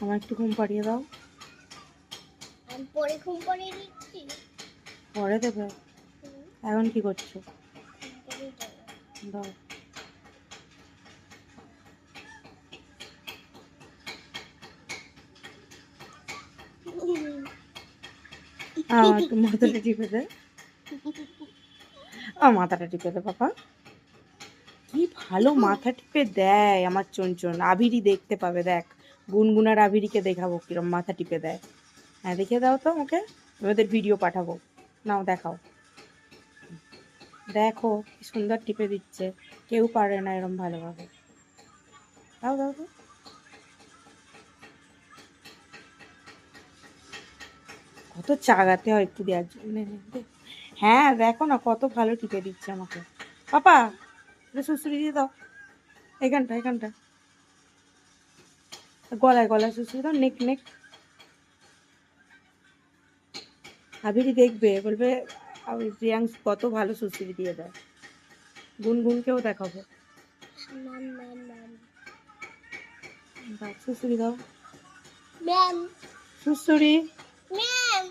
আমার একটু ঘুম পাড়িয়ে দাও। আমি পরে ঘুম পাড়িয়ে দিচ্ছি। পরে দেবে? এখন কি করছো? দাও। একটু মাথাটা টিপে দে। মাথাটা টিপে দে বাবা। কি ভালো মাথা টিপে দেয় আমার চুনচুন। আবিরি দেখতে পাবে, দেখ গুনগুনার আবিরিকে দেখাবো কিরম মাথা টিপে দেয়। হ্যাঁ দেখে দাও তো ওকে, ওদের ভিডিও পাঠাবো। নাও দেখাও, দেখো কি সুন্দর টিপে দিচ্ছে। কেউ পারে না এরম ভালোভাবে। দাও দাও দাও। কত চাগাতে হয় একটু দেওয়ার জন্য। নে, নে, দে। হ্যাঁ দেখো না কত ভালো টিপে দিচ্ছে আমাকে। পাপা এটা সুসুরি দিয়ে দাও, এখানটা এখানটা, গলায় গলায় সুসুরি দাও, নেক নেক। আবিরি দেখবে, বলবে প্রিয়াংশ কত ভালো সুসুরি দিয়ে দেয়। গুনগুনকেও দেখাবো। দাও সুসুরি দাও, ম্যাম সুসুরি। ম্যাম